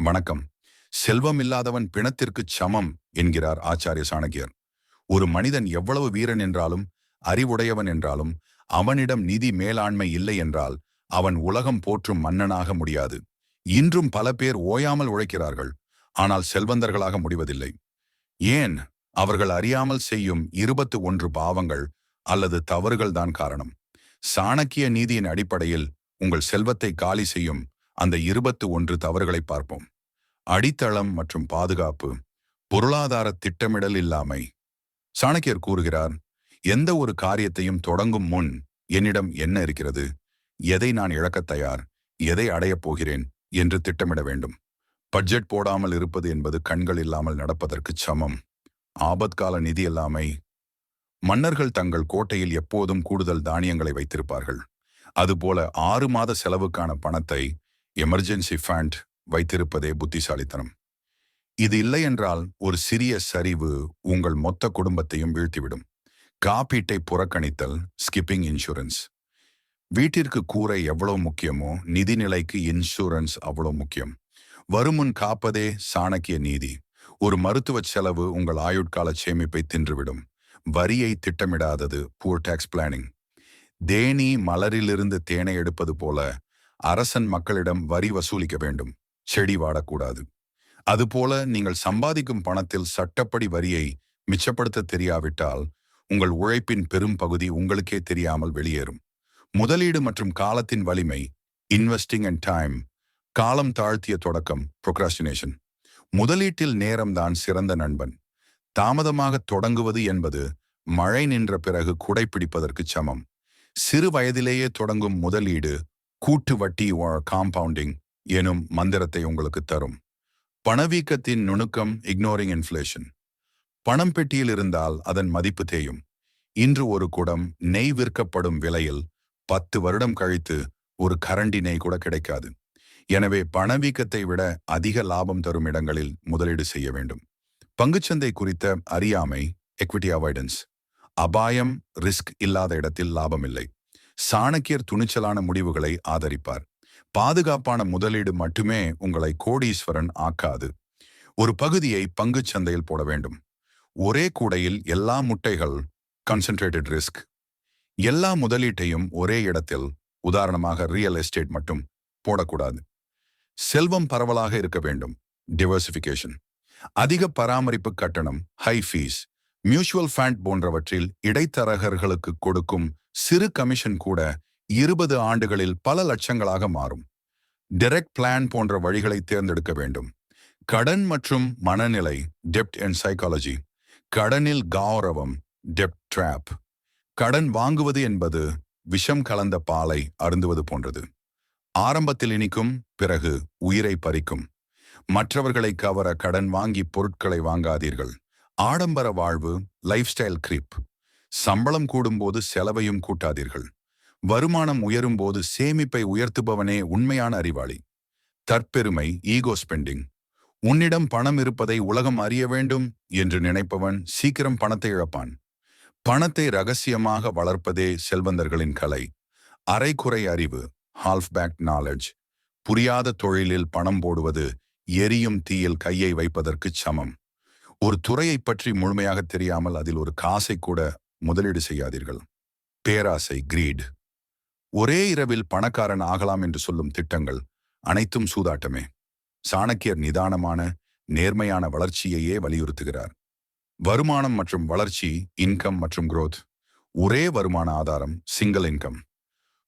வணக்கம். செல்வம் இல்லாதவன் பிணத்திற்குச் சமம் என்கிறார் ஆச்சாரிய சாணக்கியர். ஒரு மனிதன் எவ்வளவு வீரன் என்றாலும், அறிவுடையவன் என்றாலும், அவனிடம் நிதி மேலாண்மை இல்லை என்றால் அவன் உலகம் போற்றும் மன்னனாக முடியாது. இன்றும் பல பேர் ஓயாமல் உழைக்கிறார்கள், ஆனால் செல்வந்தர்களாக முடிவதில்லை. ஏன்? அவர்கள் அறியாமல் செய்யும் 21 பாவங்கள் அல்லது தவறுகள் தான் காரணம். சாணக்கிய நீதியின் அடிப்படையில் உங்கள் செல்வத்தை காலி செய்யும் அந்த 21 தவறுகளை பார்ப்போம். அடித்தளம் மற்றும் பாதுகாப்பு. பொருளாதார திட்டமிடல் இல்லாமை. சாணக்கியர் கூறுகிறார், எந்த ஒரு காரியத்தையும் தொடங்கும் முன் என்னிடம் என்ன இருக்கிறது, எதை நான் இழக்கத் தயார், எதை அடையப் போகிறேன் என்று திட்டமிட வேண்டும். பட்ஜெட் போடாமல் இருப்பது என்பது கண்கள் இல்லாமல் நடப்பதற்குச் சமம். ஆபத்கால நிதி இல்லாமை. மன்னர்கள் தங்கள் கோட்டையில் எப்போதும் கூடுதல் தானியங்களை வைத்திருப்பார்கள். அதுபோல 6 மாத செலவுக்கான பணத்தை எமர்ஜென்சி ஃபண்ட் வைத்திருப்பதே புத்திசாலித்தனம். இது இல்லை என்றால் ஒரு சிறிய சரிவு உங்கள் மொத்த குடும்பத்தையும் வீழ்த்திவிடும். காப்பீட்டை புறக்கணித்தல், ஸ்கிப்பிங் இன்சூரன்ஸ். வீட்டிற்கு கூரை எவ்வளவு முக்கியமோ நிதிநிலைக்கு இன்சூரன்ஸ் அவ்வளவு முக்கியம். வருமுன் காப்பதே சாணக்கிய நீதி. ஒரு மருத்துவ செலவு உங்கள் ஆயுட்கால சேமிப்பை தின்றுவிடும். வரியை திட்டமிடாதது, புவர் டாக்ஸ் பிளானிங். தேனி மலரிலிருந்து தேனை எடுப்பது போல அரசன் மக்களிடம் வரி வசூலிக்க வேண்டும், செடி வாடக்கூடாது. அதுபோல நீங்கள் சம்பாதிக்கும் பணத்தில் சட்டப்படி வரியை மிச்சப்படுத்த தெரியாவிட்டால் உங்கள் உழைப்பின் பெரும் பகுதி உங்களுக்கே தெரியாமல் வெளியேறும். முதலீடு மற்றும் காலத்தின் வலிமை. Investing and time. காலம் தாழ்த்திய தொடக்கம், ப்ரொக்ராஸ்டினேஷன். முதலீட்டில் நேரம்தான் சிறந்த நண்பன். தாமதமாக தொடங்குவது என்பது மழை நின்ற பிறகு குடை பிடிப்பதற்கு சமம். சிறு வயதிலேயே தொடங்கும் முதலீடு கூட்டு வட்டி காம்பவுண்டிங் எனும் மந்திரத்தை உங்களுக்கு தரும். பணவீக்கத்தின் நுணுக்கம், இக்னோரிங் இன்ஃப்ளேஷன். பணம் பெட்டியில் இருந்தால் அதன் மதிப்பு தேயும். இன்று ஒரு குடம் நெய் விற்கப்படும் விலையில் 10 வருடம் கழித்து ஒரு கரண்டி நெய் கூட கிடைக்காது. எனவே பணவீக்கத்தை விட அதிக லாபம் தரும் இடங்களில் முதலீடு செய்ய வேண்டும். பங்குச்சந்தை குறித்த அறியாமை, எக்விட்டி அவாய்டன்ஸ். அபாயம், ரிஸ்க் இல்லாத இடத்தில் லாபம் இல்லை. சாணக்கியர் துணிச்சலான முடிவுகளை ஆதரிப்பார். பாதுகாப்பான முதலீடு மட்டுமே உங்களை கோடீஸ்வரன் ஆக்காது. ஒரு பகுதியை பங்குச் சந்தையில் போட வேண்டும். ஒரே கூடையில் எல்லா முட்டைகள், கான்சென்ட்ரேட்டட் ரிஸ்க். எல்லா முதலீட்டையும் ஒரே இடத்தில், உதாரணமாக ரியல் எஸ்டேட் மட்டும் போடக்கூடாது. செல்வம் பரவலாக இருக்க வேண்டும், டிவர்சிஃபிகேஷன். அதிக பராமரிப்பு கட்டணம், ஹை ஃபீஸ், மியூச்சுவல் ஃபண்ட் போன்றவற்றில் இடைத்தரகர்களுக்கு கொடுக்கும் சிறு கமிஷன் கூட 20 ஆண்டுகளில் பல லட்சங்களாக மாறும். டைரக்ட் பிளான் போன்ற வழிகளை தேர்ந்தெடுக்க வேண்டும். கடன் மற்றும் மனநிலை, டெப்ட் அண்ட் சைக்காலஜி. கடனில் கௌரவம், டெப்ட் ட்ராப். கடன் வாங்குவது என்பது விஷம் கலந்த பாலை அருந்துவது போன்றது. ஆரம்பத்தில் இனிக்கும், பிறகு உயிரை பறிக்கும். மற்றவர்களை கவர கடன் வாங்கி பொருட்களை வாங்காதீர்கள். ஆடம்பர வாழ்வு, லைஃப் ஸ்டைல் கிரிப். சம்பளம் கூடும்போது செலவையும் கூட்டாதீர்கள். வருமானம் உயரும் போது சேமிப்பை உயர்த்துபவனே உண்மையான அறிவாளி. தற்பெருமை, ஈகோ ஸ்பெண்டிங். உன்னிடம் பணம் இருப்பதை உலகம் அறிய வேண்டும் என்று நினைப்பவன் சீக்கிரம் பணத்தை இழப்பான். பணத்தை ரகசியமாக வளர்ப்பதே செல்வந்தர்களின் கலை. அரைக்குறை அறிவு, ஹால்ஃப் பேக் நாலேஜ். புரியாத தொழிலில் பணம் போடுவது எரியும் தீயில் கையை வைப்பதற்குச் சமம். ஒரு துறையை பற்றி முழுமையாக தெரியாமல் அதில் ஒரு காசை கூட முதலீடு செய்யாதீர்கள். பேராசை, கிரீட். ஒரே இரவில் பணக்காரன் ஆகலாம் என்று சொல்லும் திட்டங்கள் அனைத்தும் சூதாட்டமே. சாணக்கியர் நிதானமான, நேர்மையான வளர்ச்சியையே வலியுறுத்துகிறார். வருமானம் மற்றும் வளர்ச்சி, இன்கம் மற்றும் growth. ஒரே வருமான ஆதாரம், சிங்கிள் இன்கம்.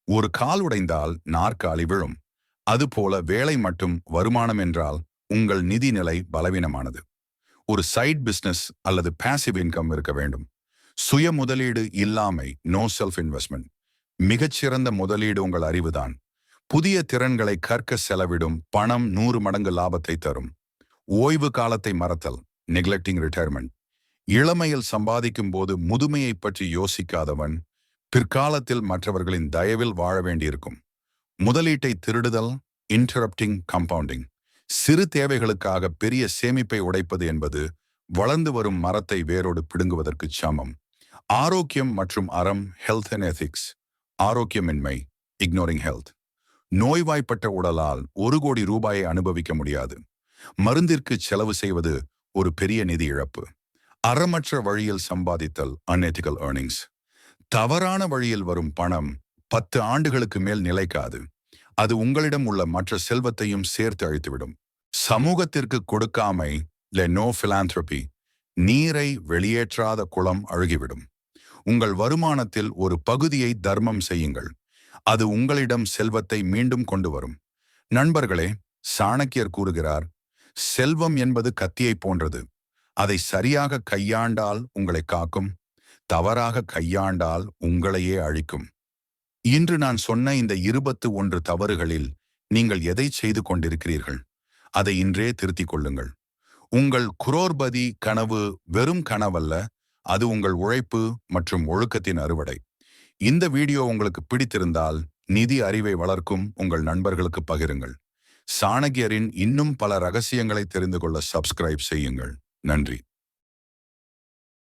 ஒரு கால் உடைந்தால் நாற்காலி விழும். அதுபோல வேலை மட்டும் வருமானம் என்றால் உங்கள் நிதி நிலை பலவீனமானது. ஒரு சைட் பிசினஸ் அல்லது பாசிவ் இன்கம் இருக்க வேண்டும். சுய முதலீடு இல்லாமை, நோ செல்ஃப் இன்வெஸ்ட்மெண்ட். மிகச்சிறந்த முதலீடு உங்கள் அறிவுதான். புதிய திறன்களை கற்க செலவிடும் பணம் 100 மடங்கு லாபத்தை தரும். ஓய்வு காலத்தை மறத்தல், நெக்லெக்டிங் ரிட்டையர்மெண்ட். இளமையில் சம்பாதிக்கும் போது முதுமையை பற்றி யோசிக்காதவன் பிற்காலத்தில் மற்றவர்களின் தயவில் வாழ வேண்டியிருக்கும். முதலீட்டை திருடுதல், இன்டரப்டிங் கம்பவுண்டிங். சிறு தேவைகளுக்காக பெரிய சேமிப்பை உடைப்பது என்பது வளர்ந்து வரும் மரத்தை வேரோடு பிடுங்குவதற்கு சமம். ஆரோக்கியம் மற்றும் அறம், ஹெல்த் அண்ட் எத்திக்ஸ். ஆரோக்கியமின்மை, இக்னோரிங் ஹெல்த். நோய்வாய்ப்பட்ட உடலால் 1 கோடி ரூபாயை அனுபவிக்க முடியாது. மருந்திற்கு செலவு செய்வது ஒரு பெரிய நிதி இழப்பு. அறமற்ற வழியில் சம்பாதித்தல் unethical earnings. தவறான வழியில் வரும் பணம் 10 ஆண்டுகளுக்கு மேல் நிலைக்காது. அது உங்களிடம் உள்ள மற்ற செல்வத்தையும் சேர்த்து அழித்துவிடும். சமூகத்திற்கு கொடுக்காமை நோ philanthropy. நீரை வெளியேற்றாத குளம் அழுகிவிடும். உங்கள் வருமானத்தில் ஒரு பகுதியை தர்மம் செய்யுங்கள். அது உங்களிடம் செல்வத்தை மீண்டும் கொண்டு வரும். நண்பர்களே, சாணக்கியர் கூறுகிறார், செல்வம் என்பது கத்தியை போன்றது. அதை சரியாக கையாண்டால் உங்களை காக்கும், தவறாக கையாண்டால் உங்களையே அழிக்கும். இன்று நான் சொன்ன இந்த 21 தவறுகளில் நீங்கள் எதை செய்து கொண்டிருக்கிறீர்கள்? அதை இன்றே திருத்திக் கொள்ளுங்கள். உங்கள் குரோர்பதி கனவு வெறும் கனவல்ல, அது உங்கள் உழைப்பு மற்றும் ஒழுக்கத்தின் அறுவடை. இந்த வீடியோ உங்களுக்கு பிடித்திருந்தால் நிதி அறிவை வளர்க்கும் உங்கள் நண்பர்களுக்கு பகிருங்கள். சாணக்கியரின் இன்னும் பல ரகசியங்களை தெரிந்து கொள்ள சப்ஸ்கிரைப் செய்யுங்கள். நன்றி.